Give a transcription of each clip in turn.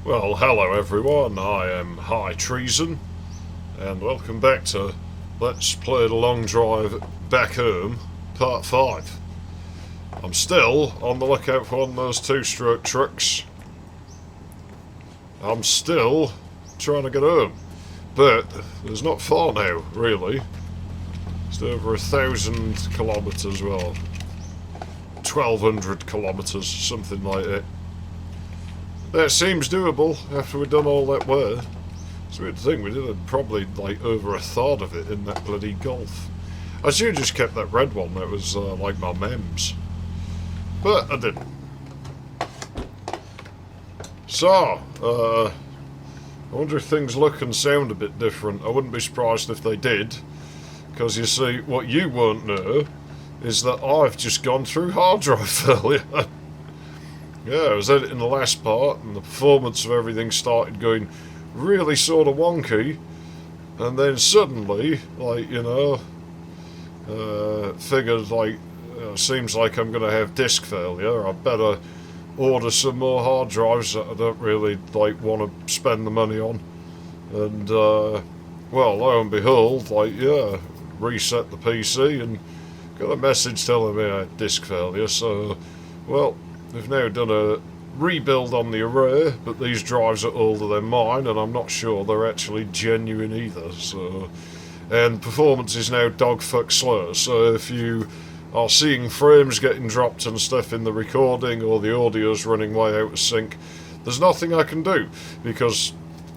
Well, hello everyone, I am High Treason, and welcome back to Let's Play the Long Drive Back Home, Part 5. I'm still on the lookout for one of those two-stroke trucks. I'm still trying to get home, but it's not far now, really. It's over 1,000 kilometres, well, 1,200 kilometres, something like that. That seems doable after we've done all that work. It's a weird thing, we did probably like over a third of it in that bloody Golf. I should have just kept that red one, that was like my mems. But I didn't. So, I wonder if things look and sound a bit different. I wouldn't be surprised if they did. Because you see, what you won't know is that I've just gone through hard drive failure. Yeah, I was editing the last part, and the performance of everything started going really sort of wonky, and then suddenly, like, you know, figured, like, seems like I'm going to have disk failure, I better order some more hard drives that I don't really, like, want to spend the money on, and, well, lo and behold, like, yeah, reset the PC, and got a message telling me I had disk failure, so, well, they've now done a rebuild on the array, but these drives are older than mine, and I'm not sure they're actually genuine either, so... And performance is now dogfuck slow, so if you are seeing frames getting dropped and stuff in the recording, or the audio's running way out of sync, there's nothing I can do, because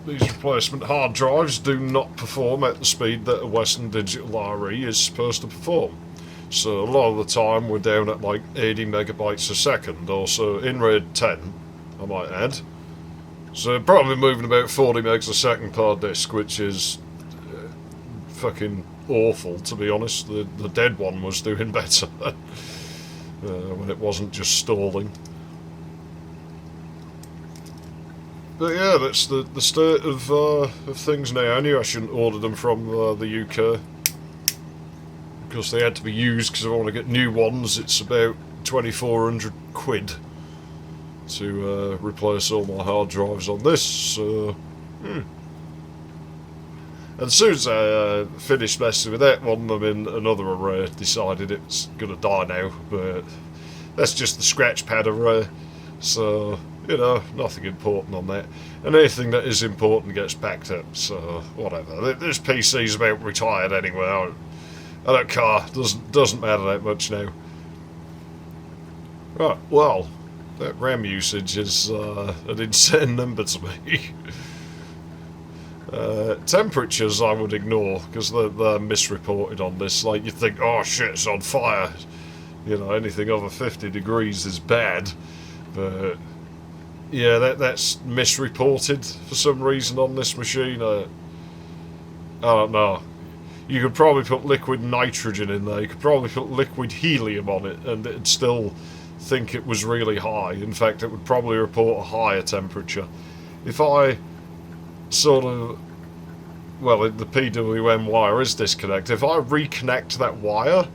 these replacement hard drives do not perform at the speed that a Western Digital RE is supposed to perform. So a lot of the time we're down at like 80 megabytes a second, or so in RAID 10, I might add. So probably moving about 40 megs a second per disk, which is fucking awful, to be honest. The dead one was doing better when it wasn't just stalling. But yeah, that's the state of things now. I knew I shouldn't order them from the UK. Because they had to be used, because if I want to get new ones it's about 2,400 quid to replace all my hard drives on this, so... And as soon as I finished messing with that, one of them in another array decided it's going to die now, but that's just the scratch pad array, so, you know, nothing important on that. And anything that is important gets backed up, so whatever. This PC's about retired anyway. I don't care, doesn't matter that much now. Right, well, that RAM usage is an insane number to me. Temperatures I would ignore, because they're misreported on this. Like, you think, oh shit, it's on fire. You know, anything over 50 degrees is bad. But, yeah, that's misreported for some reason on this machine. I don't know. You could probably put liquid nitrogen in there, you could probably put liquid helium on it, and it'd still think it was really high. In fact, it would probably report a higher temperature. If I sort of... Well, the PWM wire is disconnected. If I reconnect that wire,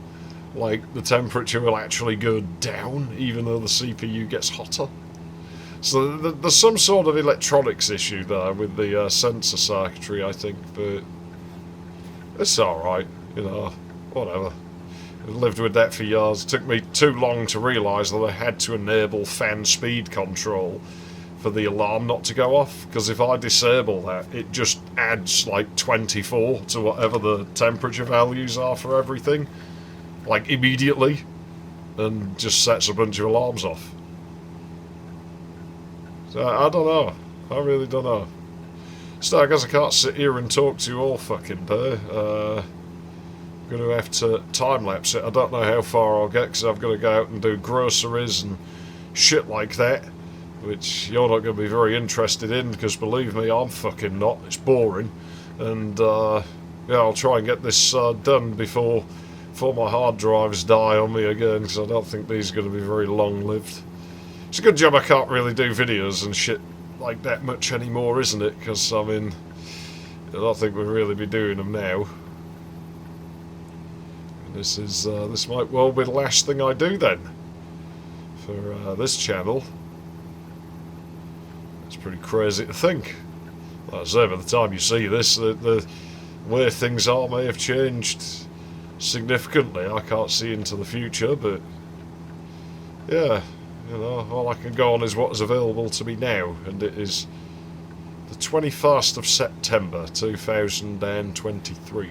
like, the temperature will actually go down, even though the CPU gets hotter. So there's some sort of electronics issue there with the sensor circuitry, I think, but... It's alright, you know, whatever. I lived with that for years. It took me too long to realise that I had to enable fan speed control for the alarm not to go off, because if I disable that, it just adds like 24 to whatever the temperature values are for everything, like immediately, and just sets a bunch of alarms off. So I don't know. I really don't know. So I guess I can't sit here and talk to you all fucking day. I'm going to have to time-lapse it. I don't know how far I'll get, because I've got to go out and do groceries and shit like that, which you're not going to be very interested in, because believe me, I'm fucking not. It's boring. And yeah, I'll try and get this done before my hard drives die on me again, because I don't think these are going to be very long-lived. It's a good job I can't really do videos and shit like that much anymore, isn't it? Because, I mean, I don't think we'll really be doing them now. And this might well be the last thing I do then for this channel. Let's It's pretty crazy to think. Like I say, by the time you see this, the way things are may have changed significantly. I can't see into the future, but yeah, you know, all I can go on is what is available to me now, and it is the 21st of September 2023.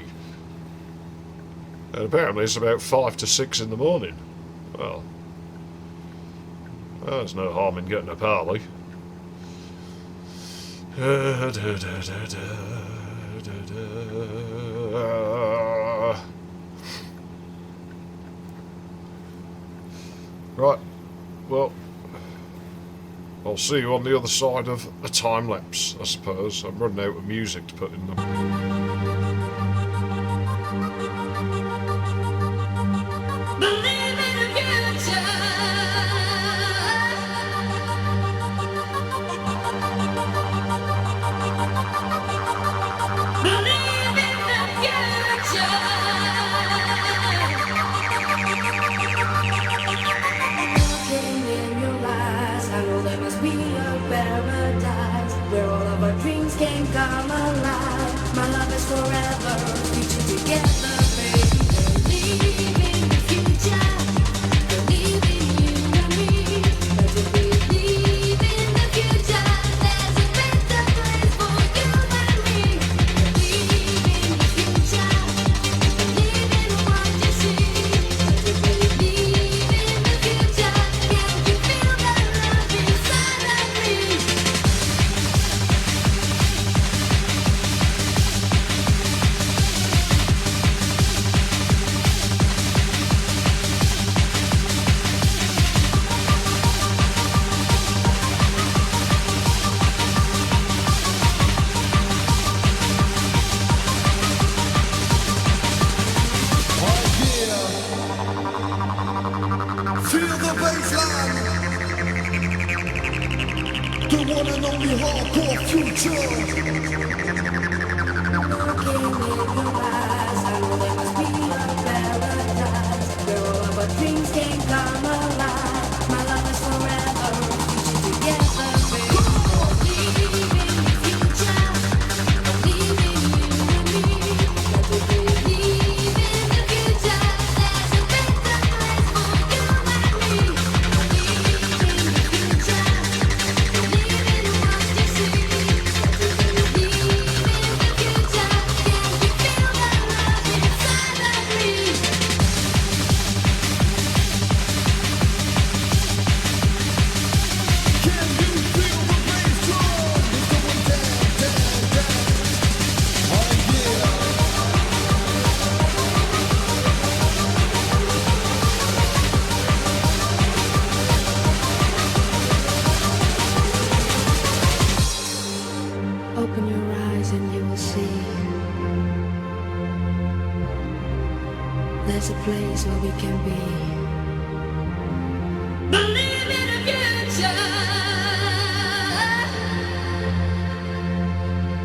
And apparently it's about 5 to 6 in the morning. Well, there's no harm in getting a parley. Right, well, I'll see you on the other side of a time lapse, I suppose. I'm running out of music to put in them. Can come alive. My love is forever. Reaching together, baby. Believe in the future. Believe in you and me. But to believe in the future, there's a better place for you and me. Believe in the future. Believe in what you see. But to believe in the future, can you feel the love inside of me? Feel the bassline, the one and only hardcore future. Looking in your eyes, I know there must be a paradise where all of our dreams can come alive. My love is forever, reaching together, baby. Believe in the future, believe in you and me. Let us believe in the future, there's a better place for you and me. Believe in the future, believe in what you see. Let us believe in the future, can you feel the love inside of me? Can you feel the bass drum? It's going down, down, down. Oh yeah. Open your eyes and you will see. There's a place where we can be. Believe in the future.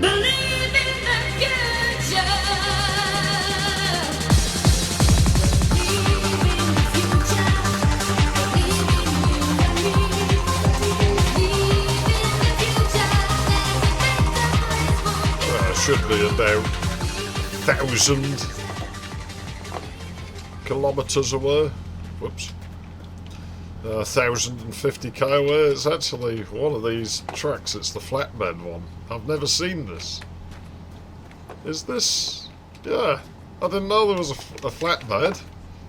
Believe in the future. Believe in the future. Believe in you and me. Believe in the future. There's a better place for you. It should be about 1,000 kilometres away. Whoops. 1,050k away. It's actually one of these tracks. It's the flatbed one. I've never seen this. Is this? Yeah. I didn't know there was a flatbed.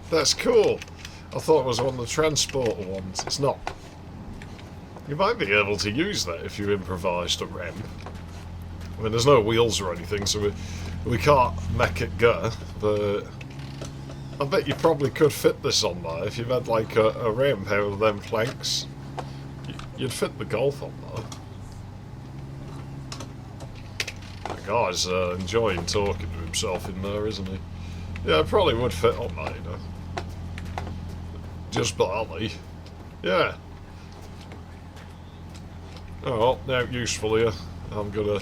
That's cool. I thought it was one of the transporter ones. It's not. You might be able to use that if you improvised a ramp. I mean, there's no wheels or anything, so we can't make it go, but I bet you probably could fit this on there if you had like a ramp out of them planks. You'd fit the Golf on there. The guy's enjoying talking to himself in there, isn't he? Yeah, it probably would fit on there, you know. Just barely. Yeah. Oh, well, now useful here. I'm gonna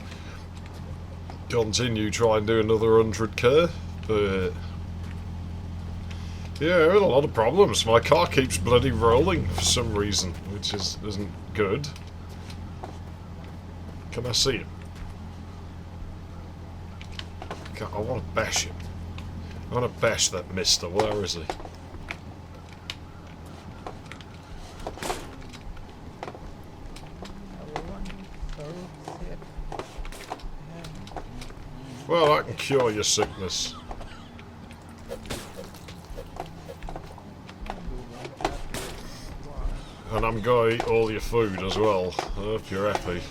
continue trying to do another 100k, but yeah, I had a lot of problems. My car keeps bloody rolling for some reason, which isn't good. Can I see him? I want to bash him. I want to bash that mister. Where is he? Well, I can cure your sickness. And I'm going to eat all your food as well. I hope you're happy.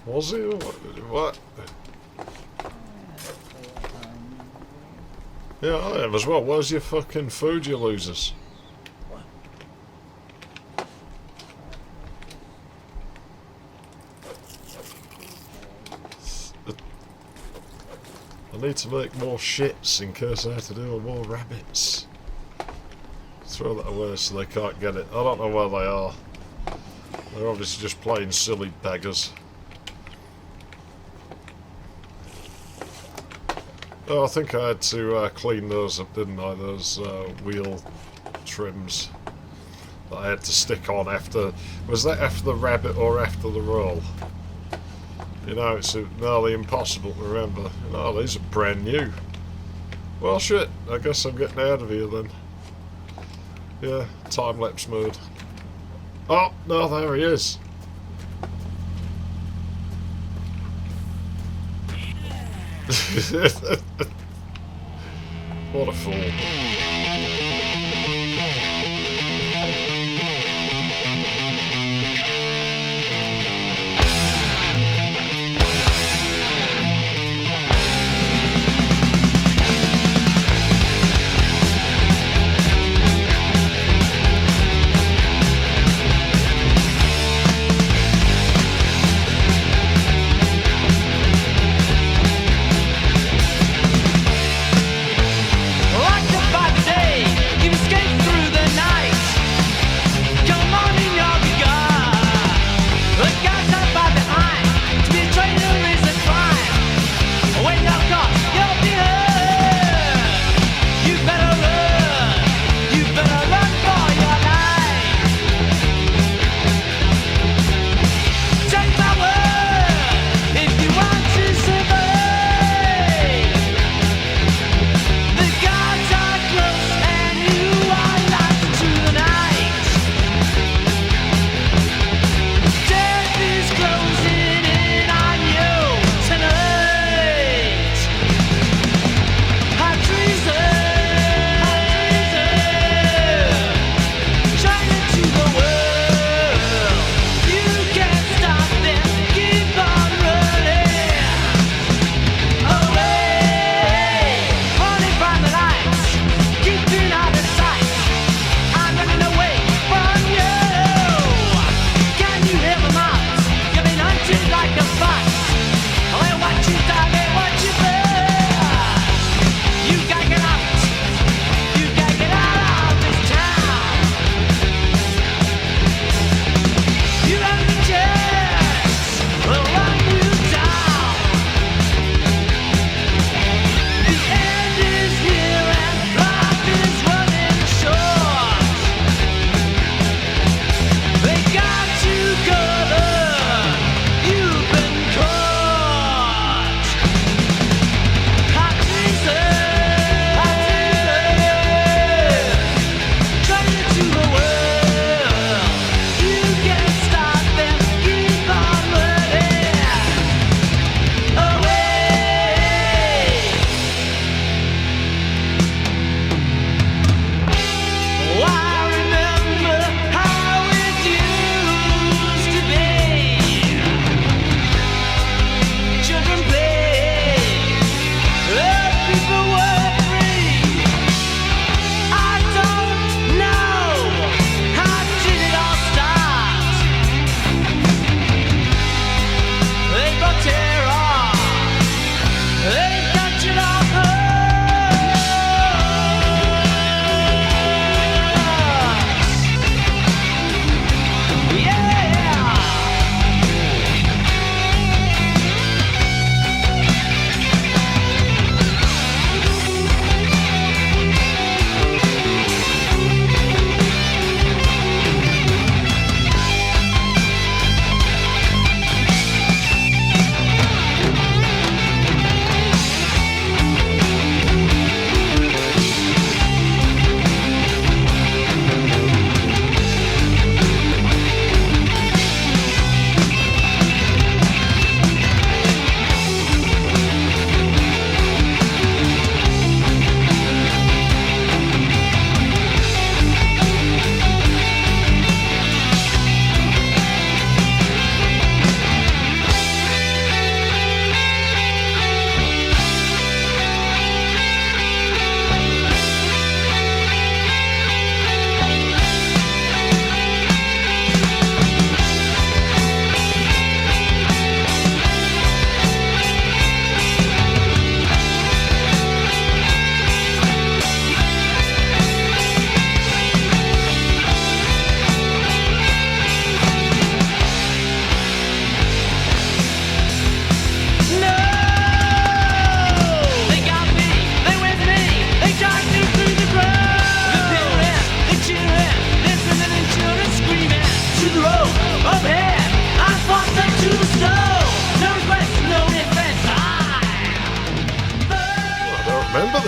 Was he? What? Yeah, I am as well. Where's your fucking food, you losers? I need to make more shits in case I have to deal with more rabbits. Throw that away so they can't get it. I don't know where they are. They're obviously just plain silly beggars. Oh, I think I had to clean those up, didn't I? Those wheel trims that I had to stick on after... Was that after the rabbit or after the roll? You know, it's nearly impossible to remember. Oh, these are brand new. Well, shit, I guess I'm getting out of here then. Yeah, time-lapse mode. Oh, no, there he is. What a fool. Like the bad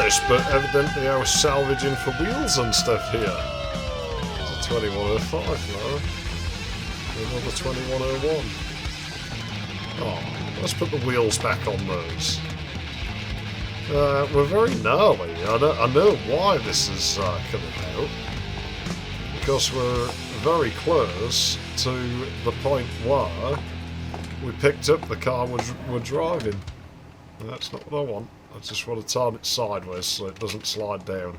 this, but evidently I was salvaging for wheels and stuff here. It's a 2105 now. Another 2101. Oh, let's put the wheels back on those. We're very gnarly. I know why this is coming out. Because we're very close to the point where we picked up the car we're driving. And that's not what I want. I just want to turn it sideways so it doesn't slide down.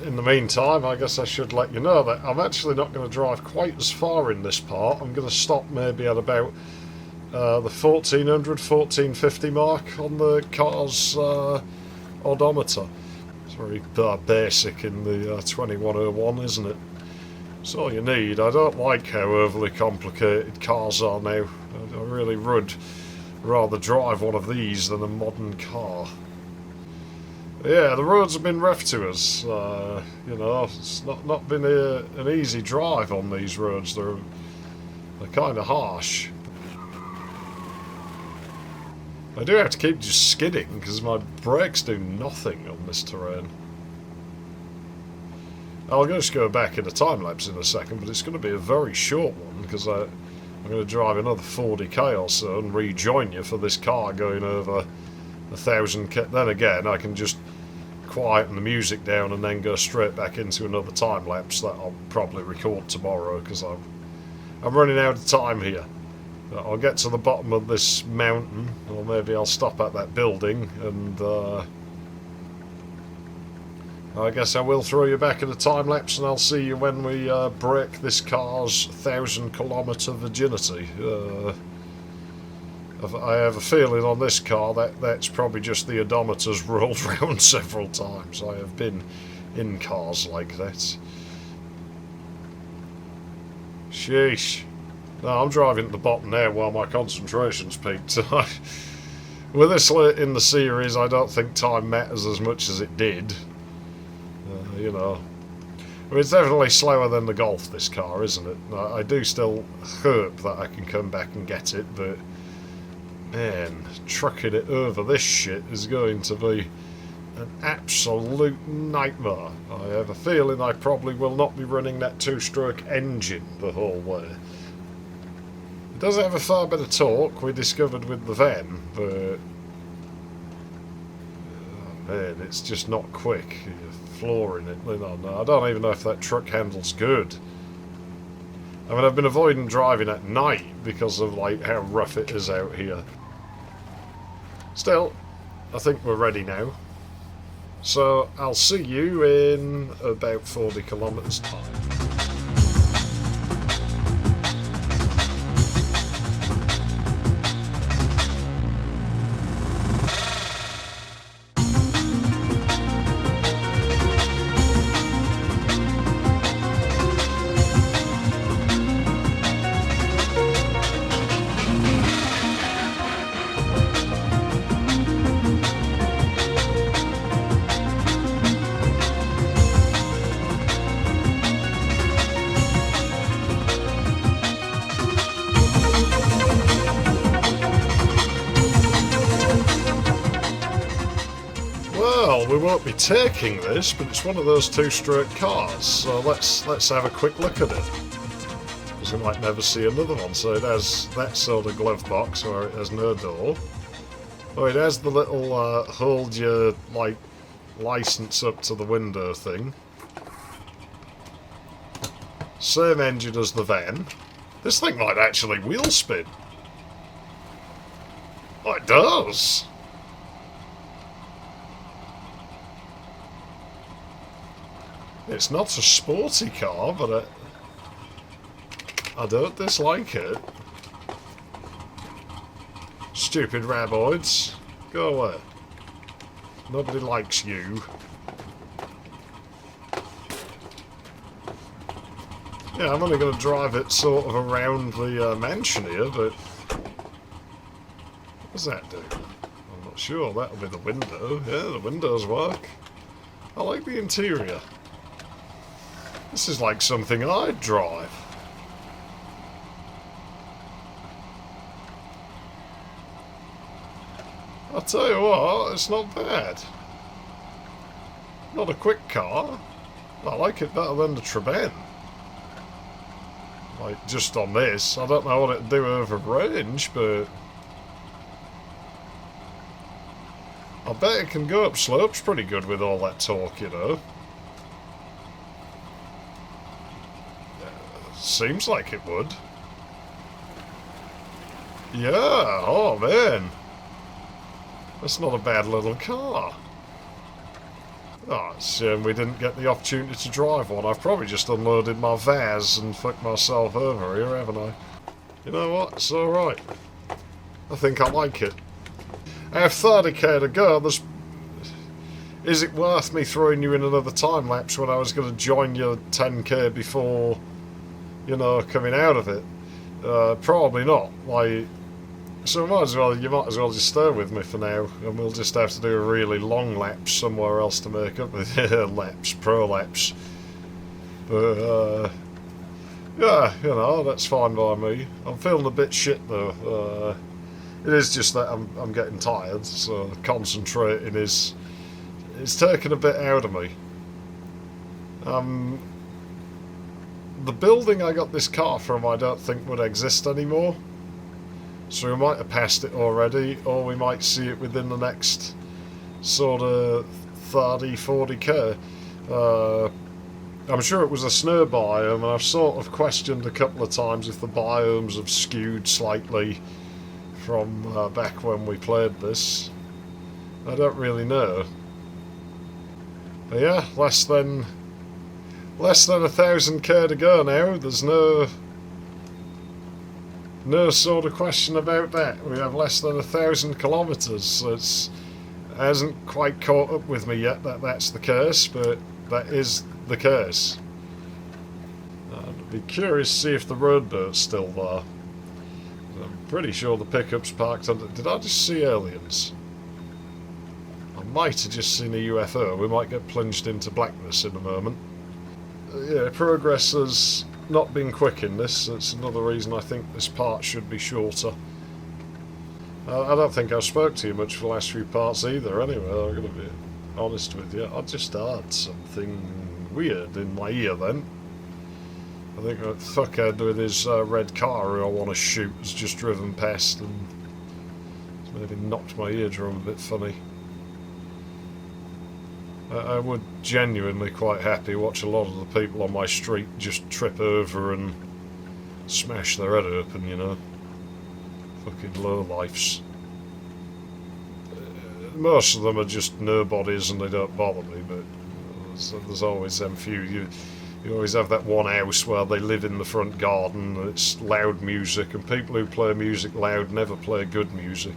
In the meantime, I guess I should let you know that I'm actually not going to drive quite as far in this part. I'm going to stop maybe at about the 1400, 1450 mark on the car's odometer. It's very basic in the 2101, isn't it? It's all you need. I don't like how overly complicated cars are now. I really would rather drive one of these than a modern car. Yeah, the roads have been rough to us. You know, it's not been an easy drive on these roads. They're kind of harsh. I do have to keep just skidding because my brakes do nothing on this terrain. I'll just go back in a time lapse in a second, but it's going to be a very short one because I'm going to drive another 40k or so and rejoin you for this car going over 1000k. Then again, I can just quieten the music down and then go straight back into another time lapse that I'll probably record tomorrow because I'm running out of time here. I'll get to the bottom of this mountain, or maybe I'll stop at that building and I guess I will throw you back in a time lapse and I'll see you when we break this car's 1000-kilometre virginity. I have a feeling on this car that's probably just the odometers rolled round several times. I have been in cars like that. Sheesh. No, I'm driving at the bottom now while my concentration's peaked. With this late in the series, I don't think time matters as much as it did. You know, I mean, it's definitely slower than the Golf, this car, isn't it? I do still hope that I can come back and get it, but man, trucking it over this shit is going to be an absolute nightmare. I have a feeling I probably will not be running that two-stroke engine the whole way. It does have a far better torque, we discovered with the van, but man, it's just not quick. You're flooring it. I don't even know if that truck handles good. I mean, I've been avoiding driving at night because of like how rough it is out here. Still, I think we're ready now. So I'll see you in about 40 kilometres time. We won't be taking this, but it's one of those two-stroke cars, so let's have a quick look at it. Because we might never see another one. So it has that sort of glove box where it has no door. Oh, it has the little hold your like license up to the window thing. Same engine as the van. This thing might actually wheel spin. Oh, it does. It's not a sporty car, but I don't dislike it. Stupid raboids. Go away. Nobody likes you. Yeah, I'm only going to drive it sort of around the mansion here, but what does that do? I'm not sure. That'll be the window. Yeah, the windows work. I like the interior. This is like something I'd drive. I'll tell you what, it's not bad. Not a quick car. I like it better than the Trabant. Like, just on this. I don't know what it'd do over range, but... I bet it can go up slopes pretty good with all that torque, you know. Seems like it would. Yeah, oh man. That's not a bad little car. Oh, it's a shame we didn't get the opportunity to drive one. I've probably just unloaded my Vaz and fucked myself over here, haven't I? You know what? It's alright. I think I like it. I have 30k to go. Is it worth me throwing you in another time lapse when I was going to join your 10k before, you know, coming out of it? Probably not. Like, so you might as well just stay with me for now, and we'll just have to do a really long lapse somewhere else to make up with lapse, prolapse. But yeah, you know, that's fine by me. I'm feeling a bit shit though. It is just that I'm getting tired, so concentrating is taking a bit out of me. The building I got this car from I don't think would exist anymore. So we might have passed it already, or we might see it within the next sort of 30, 40k. I'm sure it was a snow biome, and I've sort of questioned a couple of times if the biomes have skewed slightly from back when we played this. I don't really know. But yeah, less than 1,000k to go now. There's no sort of question about that. We have less than 1,000 kilometres, so it hasn't quite caught up with me yet that that's the case, but that is the case. I'd be curious to see if the road boat's still there. I'm pretty sure the pickup's parked under... Did I just see aliens? I might have just seen a UFO. We might get plunged into blackness in a moment. Yeah, progress has not been quick in this. That's another reason I think this part should be shorter. I don't think I've spoke to you much for the last few parts either, anyway, I'm going to be honest with you. I just heard something weird in my ear then. I think that fuckhead with his red car who I want to shoot has just driven past and it's maybe knocked my eardrum a bit funny. I would genuinely quite happy watch a lot of the people on my street just trip over and smash their head open, you know. Fucking lowlifes. Most of them are just nobodies and they don't bother me, but there's always them few. You always have that one house where they live in the front garden and it's loud music, and people who play music loud never play good music.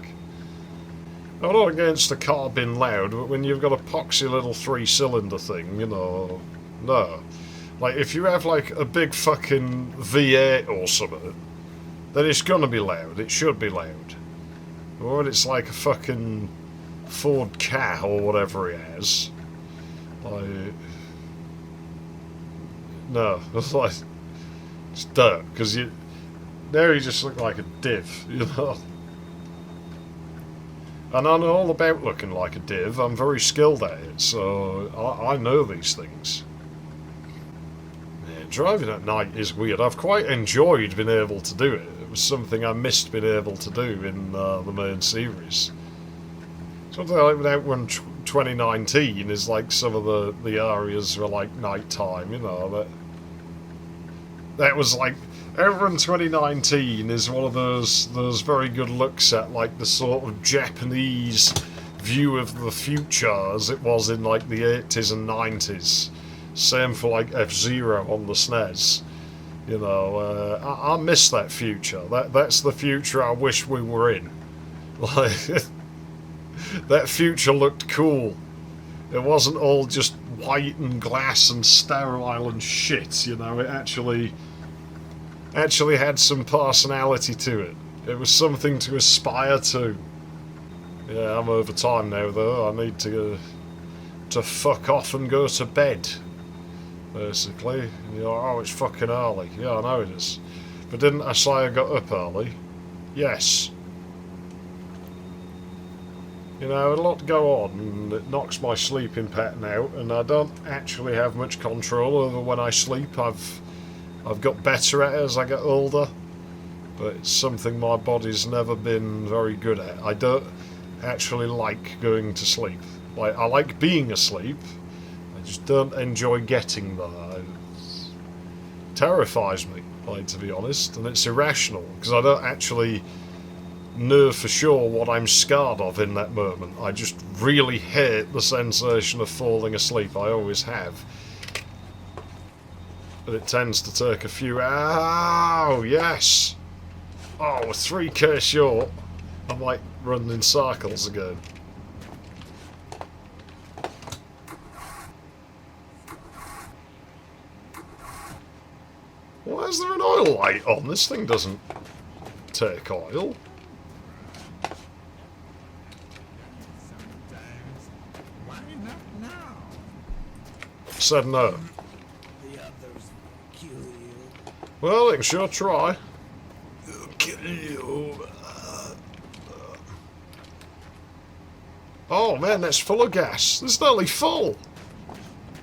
I'm not against a car being loud, but when you've got a poxy little 3-cylinder thing, you know, no. Like, if you have, like, a big fucking V8 or something, then it's gonna be loud. It should be loud. Or when it's like a fucking Ford Ka or whatever he has. Like... No, it's like... It's dirt, because now you just look like a div, you know? And I know all about looking like a div. I'm very skilled at it, so I know these things. Yeah, driving at night is weird. I've quite enjoyed being able to do it. It was something I missed being able to do in the main series. Something like with Outrun 2019 is like some of the areas were like night time, you know. That was like... Outrun 2019 is one of those very good looks at like the sort of Japanese view of the future as it was in like the 80s and 90s. Same for like F-Zero on the SNES. You know, I miss that future. That's the future I wish we were in. Like, that future looked cool. It wasn't all just white and glass and sterile and shit, you know, it actually had some personality to it. It was something to aspire to. Yeah, I'm over time now though. I need to fuck off and go to bed. Basically. You know, oh, it's fucking early. Yeah, I know it is. But didn't I say I got up early? Yes. You know, a lot go on, and it knocks my sleeping pattern out, and I don't actually have much control over when I sleep. I've got better at it as I get older, but it's something my body's never been very good at. I don't actually like going to sleep. Like, I like being asleep, I just don't enjoy getting there. It terrifies me, like, to be honest, and it's irrational, because I don't actually know for sure what I'm scared of in that moment. I just really hate the sensation of falling asleep. I always have. But it tends to take a few... Ow! Yes! Oh, we're 3k short. I'm like running in circles again. Why is there an oil light on? This thing doesn't take oil. Why not now? Said no. The others kill you. Well, they can sure try. They'll kill you. Oh man, that's full of gas. This is nearly full.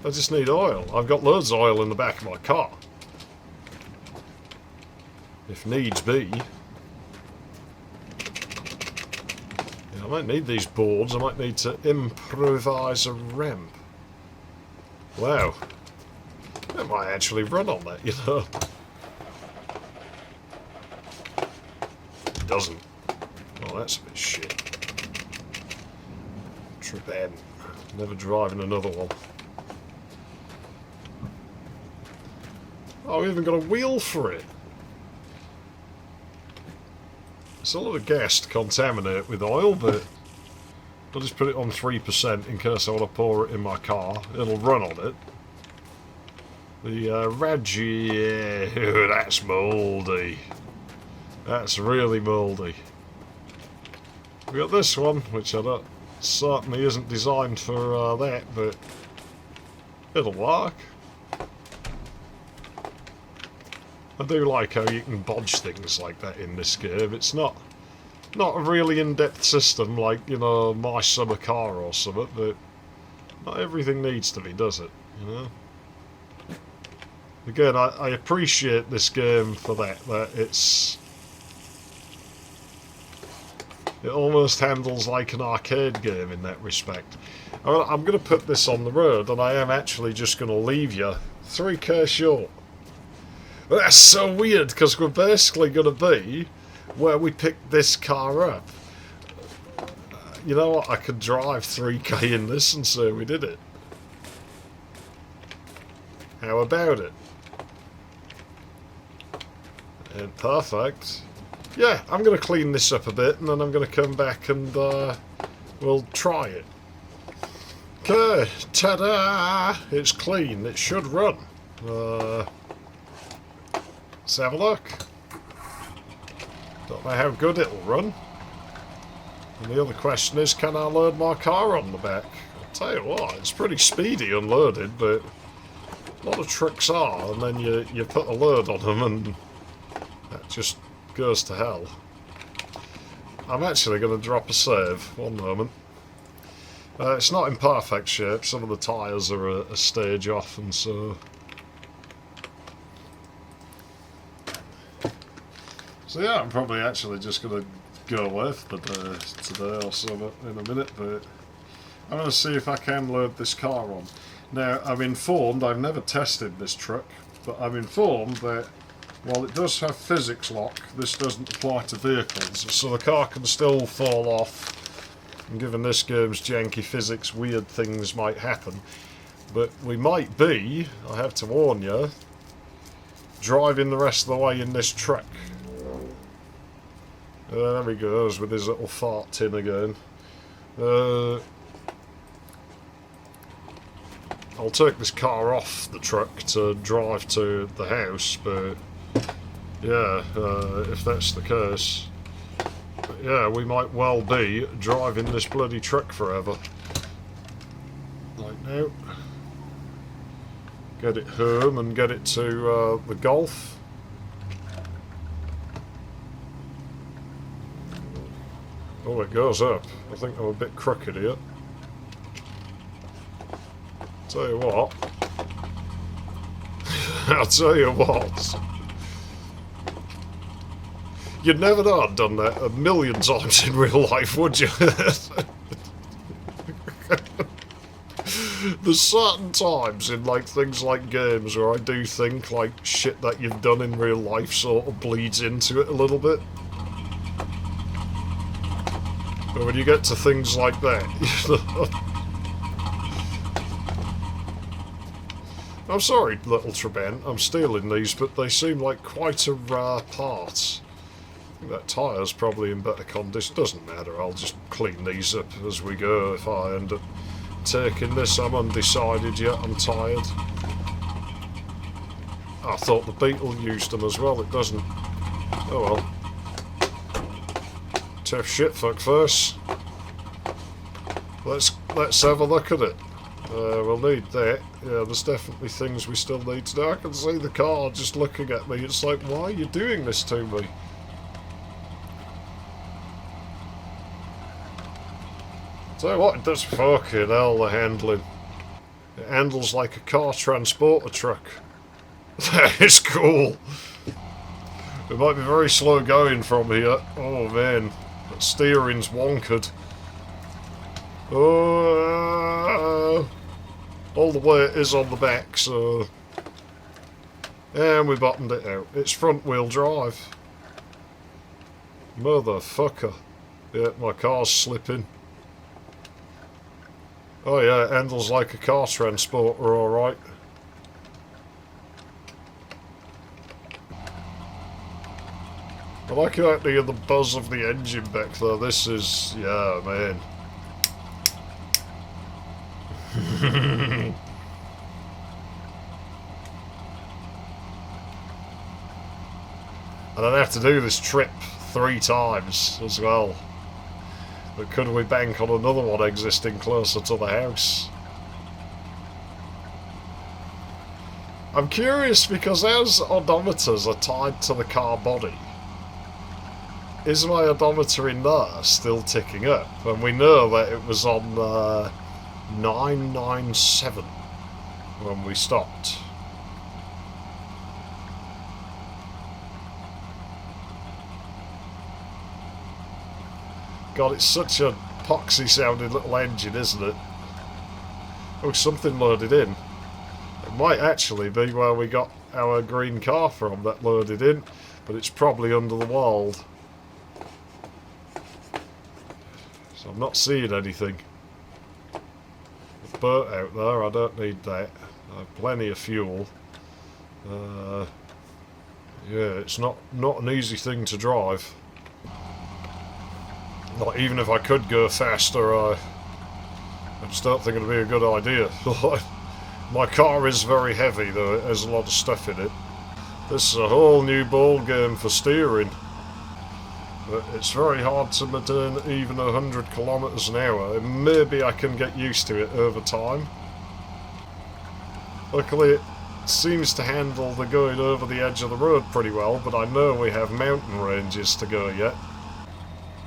I just need oil. I've got loads of oil in the back of my car. If needs be. Yeah, I might need these boards. I might need to improvise a ramp. Wow. I might actually run on that, you know. It doesn't. Oh, that's a bit shit. Trip N. Never driving another one. Oh, we even got a wheel for it. It's a lot of gas to contaminate with oil, but I'll just put it on 3% in case I want to pour it in my car. It'll run on it. The Radji, that's mouldy. That's really mouldy. We got this one, which I don't, certainly isn't designed for that, but it'll work. I do like how you can bodge things like that in this game. It's not a really in-depth system like, you know, My Summer Car or something, but not everything needs to be, does it? You know? Again, I appreciate this game for that it almost handles like an arcade game in that respect. I'm going to put this on the road, and I am actually just going to leave you 3k short. That's so weird, because we're basically going to be where we picked this car up. You know what, I could drive 3k in this and say we did it. How about it? And perfect. Yeah, I'm going to clean this up a bit, and then I'm going to come back and we'll try it. Okay, ta-da! It's clean, it should run. Let's have a look. Don't know how good it'll run. And the other question is, can I load my car on the back? I'll tell you what, it's pretty speedy unloaded, but a lot of trucks are, and then you put a load on them and that just goes to hell. I'm actually going to drop a save. One moment. It's not in perfect shape. Some of the tyres are a stage off, and so... So yeah, I'm probably actually just going to go away for the day today or so in a minute, but I'm going to see if I can load this car on. Now, I'm informed, I've never tested this truck, but I'm informed that while it does have physics lock, this doesn't apply to vehicles, so the car can still fall off, and given this game's janky physics, weird things might happen. But we might be, I have to warn you, driving the rest of the way in this truck. There he goes with his little fart tin again. I'll take this car off the truck to drive to the house, but yeah, if that's the case, but yeah, we might well be driving this bloody truck forever. Like now, get it home and get it to the Gulf. Oh, it goes up. I think I'm a bit crooked here. Tell you what. I'll tell you what. You'd never know I'd done that a million times in real life, would you? There's certain times in like things like games where I do think like shit that you've done in real life sort of bleeds into it a little bit. But when you get to things like that, I'm sorry, little Trabant, I'm stealing these, but they seem like quite a rare part. I think that tyre's probably in better condition. Doesn't matter, I'll just clean these up as we go if I end up taking this. I'm undecided yet, I'm tired. I thought the Beetle used them as well, it doesn't. Oh well. Tough shit, fuckface. Let's have a look at it. We'll need that. Yeah, there's definitely things we still need to do. I can see the car just looking at me. It's like, why are you doing this to me? Tell you what, it does fucking hell, the handling. It handles like a car transporter truck. That is cool. It might be very slow going from here. Oh man, that steering's wonkered. Oh, all the weight is on the back, so... And we bottomed it out. It's front wheel drive. Motherfucker. Yeah, my car's slipping. Oh yeah, it handles like a car transporter, alright. I like how to hear the buzz of the engine back there. This is... yeah, man. And I'd have to do this trip 3 times as well. But could we bank on another one existing closer to the house? I'm curious because as odometers are tied to the car body, is my odometer in there still ticking up? And we know that it was on 997 when we stopped. God, it's such a poxy sounding little engine, isn't it? Oh, something loaded in. It might actually be where we got our green car from that loaded in, but it's probably under the wall. So I'm not seeing anything. The boat out there, I don't need that. I have plenty of fuel. Yeah, it's not an easy thing to drive. Like, even if I could go faster, I just don't think it'd be a good idea. My car is very heavy though, it has a lot of stuff in it. This is a whole new ball game for steering. But it's very hard to maintain even 100 kilometers an hour. And maybe I can get used to it over time. Luckily it seems to handle the going over the edge of the road pretty well, but I know we have mountain ranges to go yet.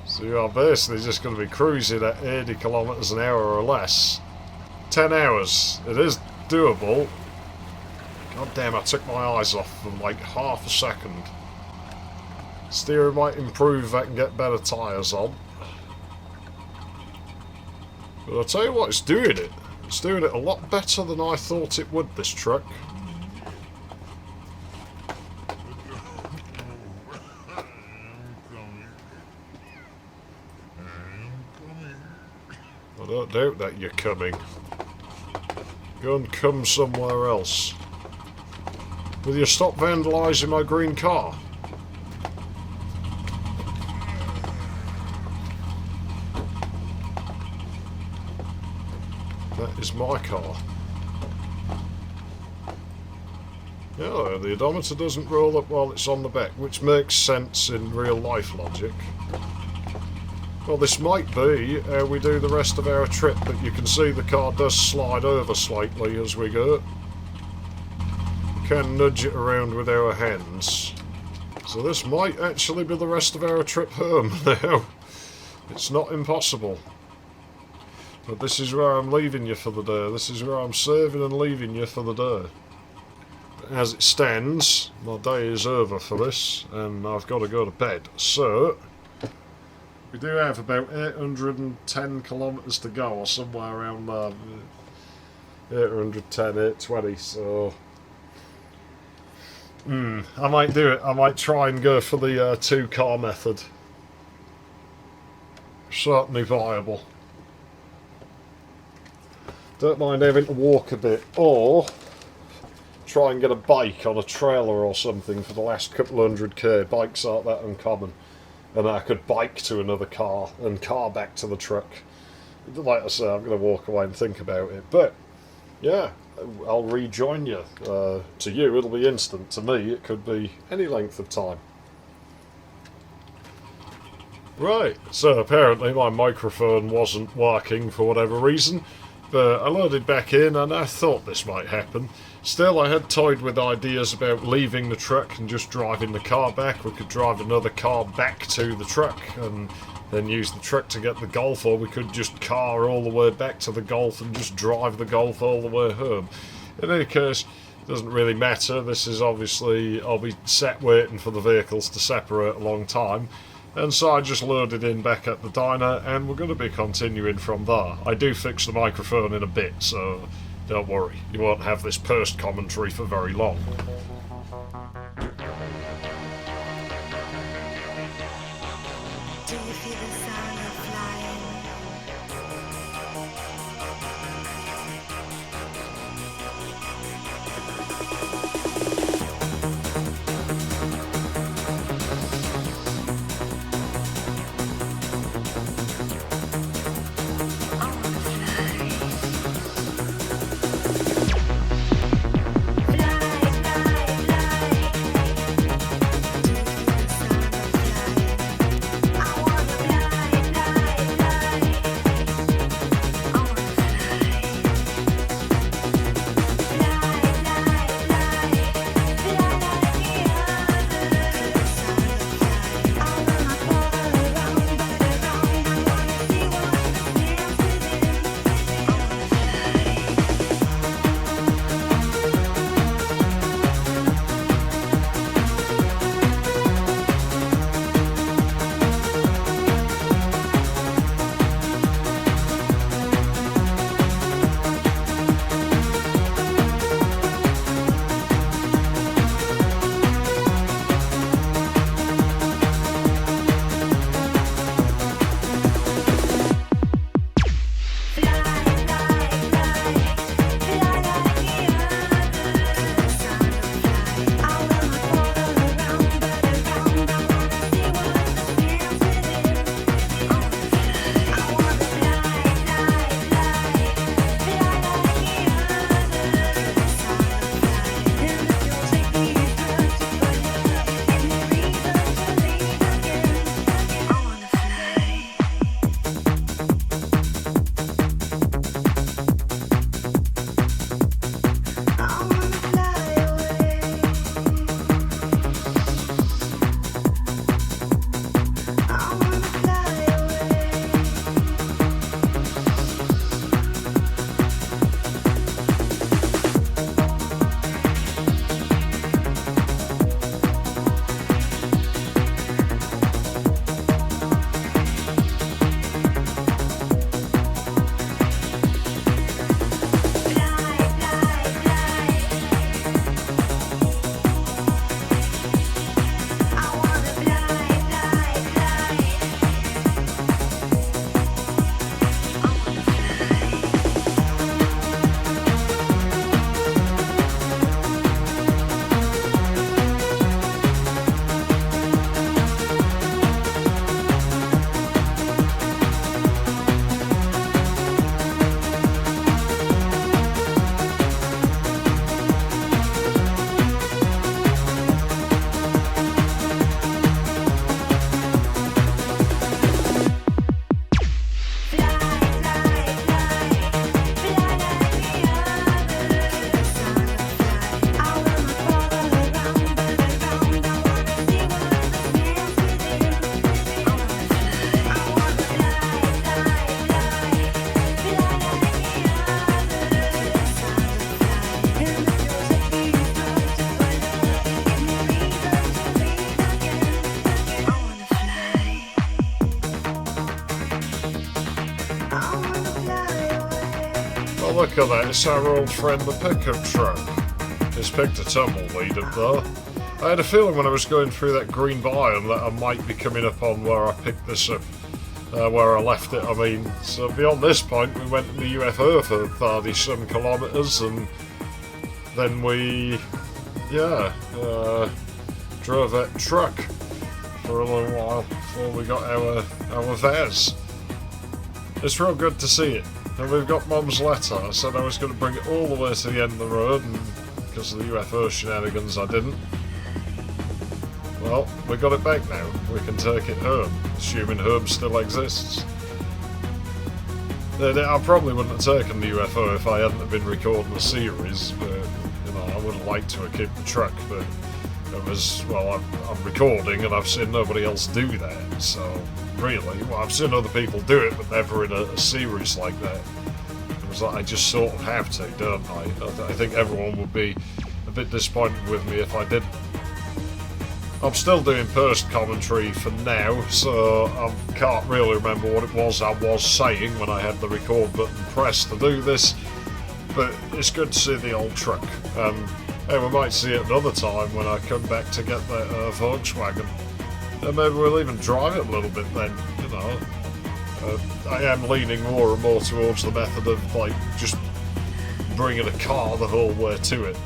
So you are basically just going to be cruising at 80 kilometers an hour or less. 10 hours. It is doable. God damn, I took my eyes off for like half a second. Steering might improve if I can get better tyres on. But I'll tell you what, it's doing it. It's doing it a lot better than I thought it would, this truck. I don't doubt that you're coming. Go and come somewhere else. Will you stop vandalising my green car? That is my car. Oh, the odometer doesn't roll up while it's on the back, which makes sense in real life logic. Well, this might be how we do the rest of our trip, but you can see the car does slide over slightly as we go. We can nudge it around with our hands. So this might actually be the rest of our trip home now. It's not impossible. But this is where I'm leaving you for the day. This is where I'm saving and leaving you for the day. But as it stands, my day is over for this, and I've got to go to bed. So, we do have about 810 kilometres to go, or somewhere around there. 810, 820, so... I might do it. I might try and go for the 2-car method. Certainly viable. Don't mind having to walk a bit, or try and get a bike on a trailer or something for the last couple of 100k. Bikes aren't that uncommon. And I could bike to another car and car back to the truck. Like I say, I'm going to walk away and think about it. But, yeah, I'll rejoin you. To you, it'll be instant. To me, it could be any length of time. Right, so apparently my microphone wasn't working for whatever reason, but I loaded back in and I thought this might happen. Still, I had toyed with ideas about leaving the truck and just driving the car back. We could drive another car back to the truck and then use the truck to get the Golf, or we could just car all the way back to the Golf and just drive the Golf all the way home. In any case, it doesn't really matter. This is obviously, I'll be sat waiting for the vehicles to separate a long time. And so I just loaded in back at the diner, and we're going to be continuing from there. I do fix the microphone in a bit, so don't worry. You won't have this post commentary for very long. Do you feel the sound of flying? I wanna fly. Look at that, it's our old friend the pickup truck. It's picked a tumbleweed up there. I had a feeling when I was going through that green biome that I might be coming up on where I picked this up, where I left it. I mean, so beyond this point, we went in the UFO for 30 some kilometres, and then we, drove that truck for a little while before we got our Vaz. It's real good to see it. And we've got Mum's letter. I said I was going to bring it all the way to the end of the road, and because of the UFO shenanigans I didn't. Well, we got it back now. We can take it home, assuming home still exists. I probably wouldn't have taken the UFO if I hadn't have been recording a series, but, you know, I would have liked to have kept the truck, but it was, well, I'm recording and I've seen nobody else do that, so really, well, I've seen other people do it, but never in a series like that. It was like, I just sort of have to, don't I? I think everyone would be a bit disappointed with me if I didn't. I'm still doing post commentary for now, so I can't really remember what it was I was saying when I had the record button pressed to do this, but it's good to see the old truck. Hey, we might see it another time when I come back to get that Volkswagen. And maybe we'll even drive it a little bit then, you know. I am leaning more and more towards the method of, like, just bringing a car the whole way to it.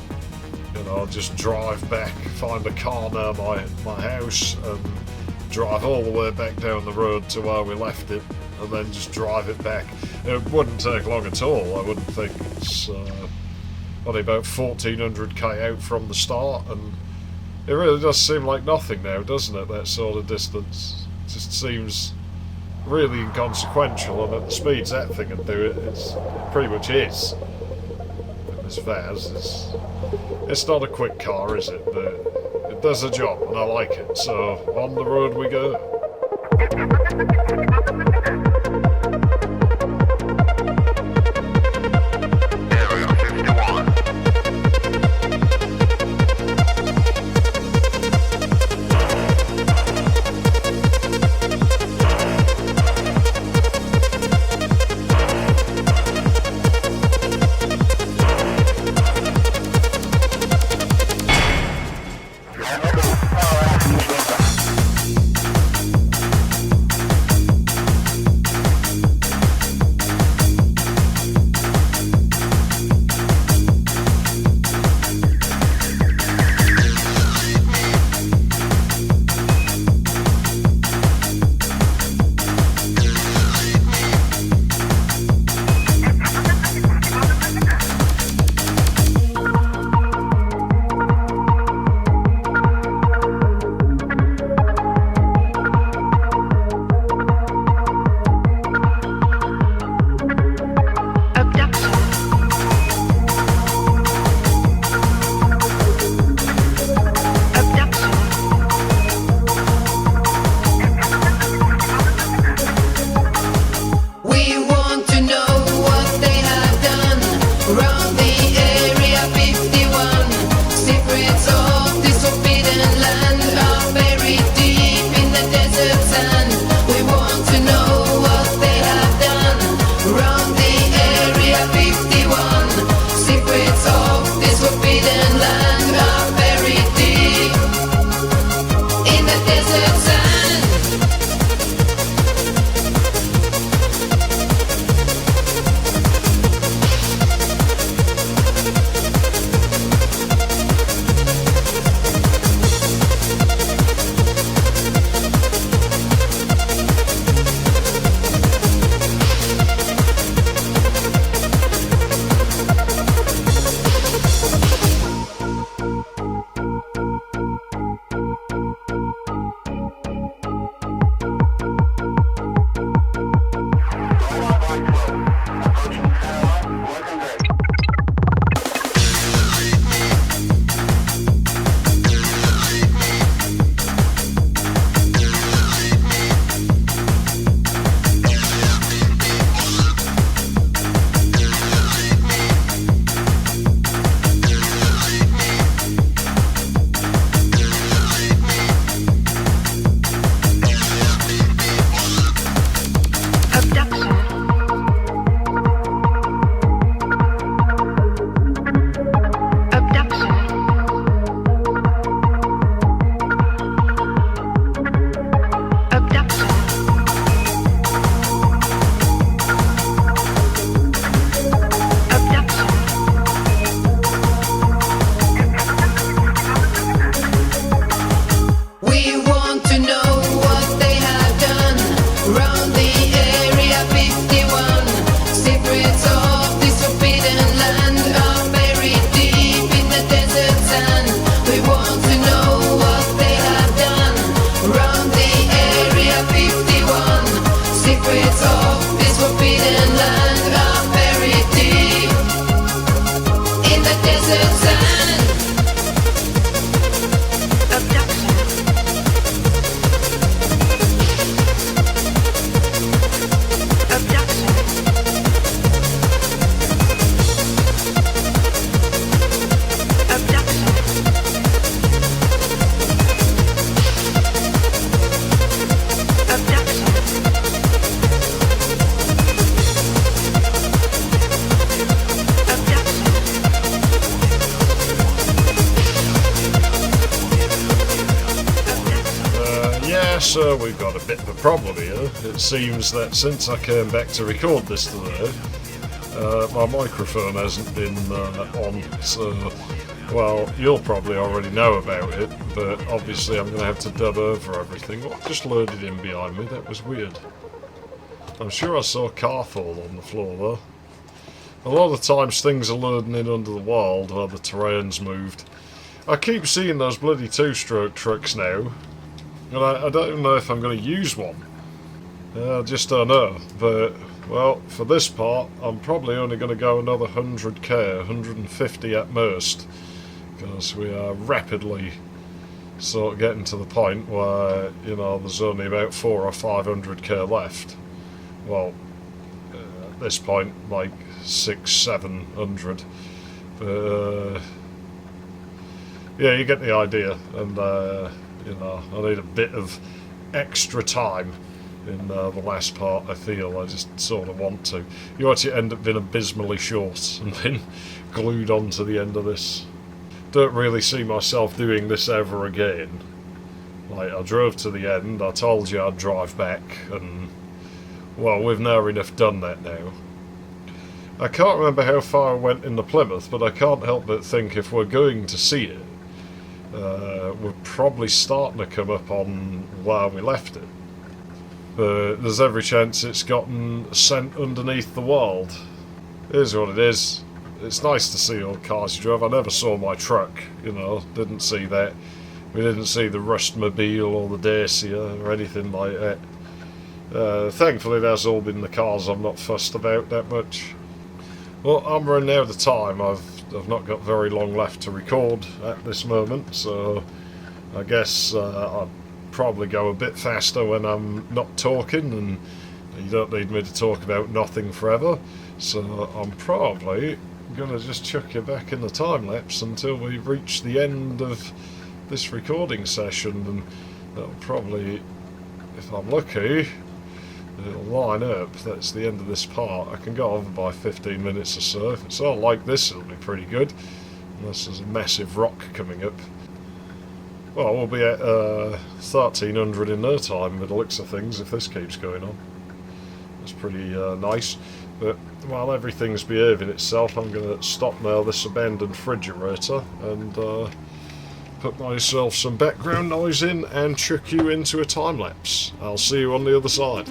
You know, just drive back, find a car near my house, and drive all the way back down the road to where we left it, and then just drive it back. It wouldn't take long at all, I wouldn't think. It's only about 1400k out from the start, and it really does seem like nothing now, doesn't it, that sort of distance? It just seems really inconsequential, and at the speeds that thing can do it, it pretty much is. This Vaz, it's not a quick car, is it? But it does the job, and I like it, so on the road we go. Yes, we've got a bit of a problem here. It seems that since I came back to record this today, my microphone hasn't been on, so, well, you'll probably already know about it, but obviously I'm going to have to dub over everything. What just loaded in behind me? That was weird. I'm sure I saw a car fall on the floor, though. A lot of times things are loading in under the wild while the terrain's moved. I keep seeing those bloody two-stroke trucks now, and I don't know if I'm going to use one. I just don't know, but, well, for this part, I'm probably only going to go another 100k, 150 at most, because we are rapidly sort of getting to the point where, you know, there's only about 400 or 500k left. Well, at this point, like 600-700, but yeah, you get the idea, and you know, I need a bit of extra time in the last part. I feel I just sort of want to. You actually end up being abysmally short and being glued on to the end of this. Don't really see myself doing this ever again. Like, I drove to the end, I told you I'd drive back, and well, we've near enough done that now. I can't remember how far I went in the Plymouth, but I can't help but think if we're going to see it, we're probably starting to come up on where we left it. But there's every chance it's gotten sent underneath the world. It is what it is. It's nice to see old cars you drove. I never saw my truck, you know, didn't see that. We didn't see the Rustmobile or the Dacia or anything like that. Thankfully that's all been the cars I'm not fussed about that much. Well, I'm running out of time. I've not got very long left to record at this moment, so I guess I'll probably go a bit faster when I'm not talking, and you don't need me to talk about nothing forever, so I'm probably going to just chuck you back in the time-lapse until we reach the end of this recording session, and that'll probably, if I'm lucky, it'll line up. That's the end of this part. I can go over by 15 minutes or so. If it's all like this, it'll be pretty good. Unless there's a massive rock coming up. Well, we'll be at 1300 in no time with the looks of things if this keeps going on. That's pretty nice. But while everything's behaving itself, I'm going to stop now this abandoned refrigerator and put myself some background noise in and chuck you into a time lapse. I'll see you on the other side.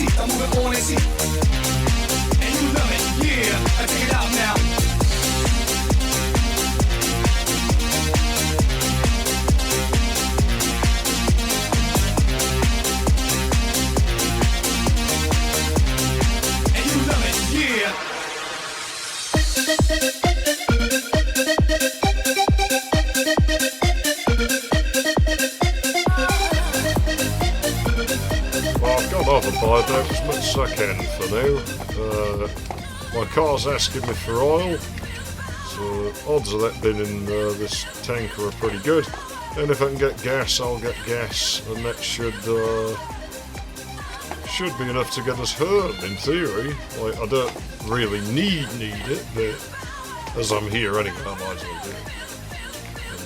easy, I move it on easy. And you love it, yeah, I take it out now. And you love it, yeah. Well, I've gone over by about as much as I can for now. My car's asking me for oil, so odds of that being in this tanker are pretty good. And if I can get gas, I'll get gas, and that should be enough to get us home, in theory. Like, I don't really need it, but as I'm here anyway, I might as well do it.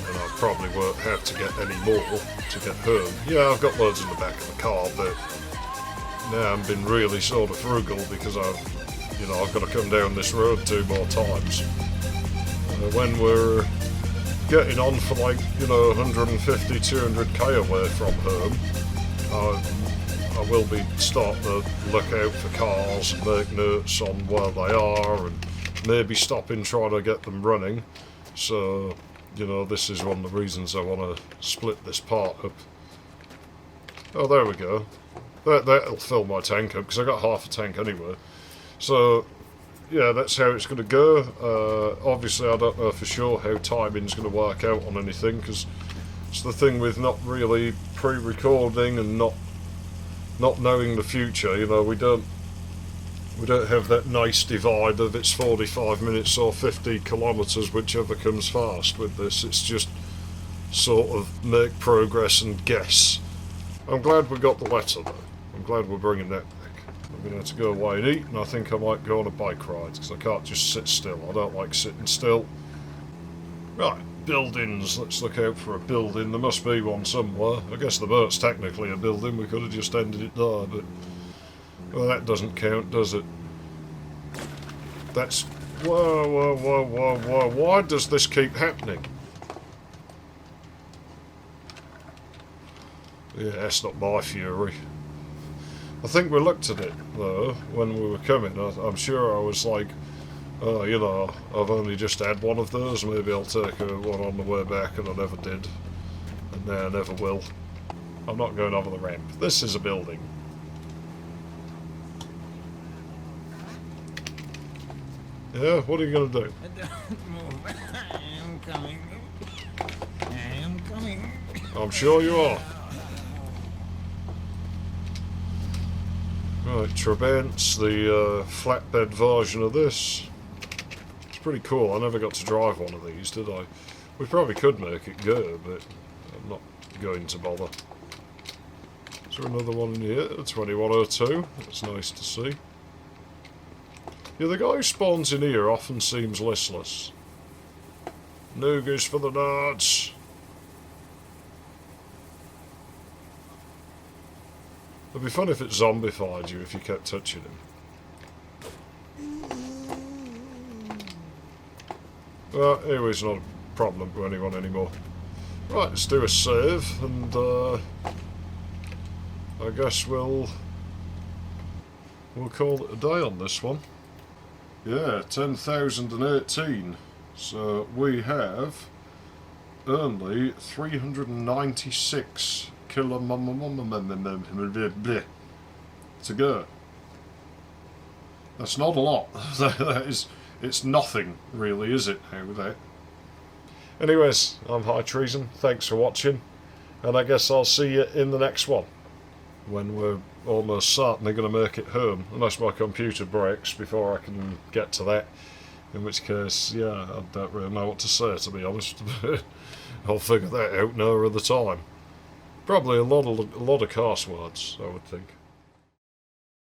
And I probably won't have to get any more to get home. Yeah, I've got loads in the back of the car, but now I'm being really sort of frugal because I've got to come down this road 2 more times. When we're getting on for 150, 200k away from home, I will be starting to look out for cars and make notes on where they are and maybe stopping trying to get them running. So, this is one of the reasons I want to split this part up. Oh, there we go. That'll fill my tank up because I got half a tank anyway. So, yeah, that's how it's going to go. Obviously, I don't know for sure how timing's going to work out on anything because it's the thing with not really pre-recording and not knowing the future. We don't have that nice divide of it's 45 minutes or 50 kilometres, whichever comes fast with this. It's just sort of make progress and guess. I'm glad we got the letter though. I'm glad we're bringing that back. I'm going to have to go away and eat, and I think I might go on a bike ride because I can't just sit still. I don't like sitting still. Right, buildings. Let's look out for a building. There must be one somewhere. I guess the boat's technically a building. We could have just ended it there, but well, that doesn't count, does it? That's... Whoa. Why does this keep happening? Yeah, that's not my fury. I think we looked at it, though, when we were coming. I'm sure I was like, I've only just had one of those. Maybe I'll take one on the way back, and I never did. And now I never will. I'm not going over the ramp. This is a building. Yeah, what are you going to do? Don't move. I am coming. I am coming. I'm sure you are. Right, Trabant's the flatbed version of this. It's pretty cool. I never got to drive one of these, did I? We probably could make it go, but I'm not going to bother. Is there another one in here? 2102. That's nice to see. Yeah, the guy who spawns in here often seems listless. Noogies for the nerds. It'd be fun if it zombified you if you kept touching him. Well, anyways, not a problem to anyone anymore. Right, let's do a save, and I guess we'll call it a day on this one. Yeah, 10,018. So we have only 396 to go. That's not a lot. It's nothing, really, is it, now with that? Anyways, I'm High Treason. Thanks for watching, and I guess I'll see you in the next one, when we're almost certainly going to make it home, unless my computer breaks before I can get to that, in which case, yeah, I don't really know what to say, to be honest. I'll figure that out nearer the time. Probably a lot of curse words, I would think.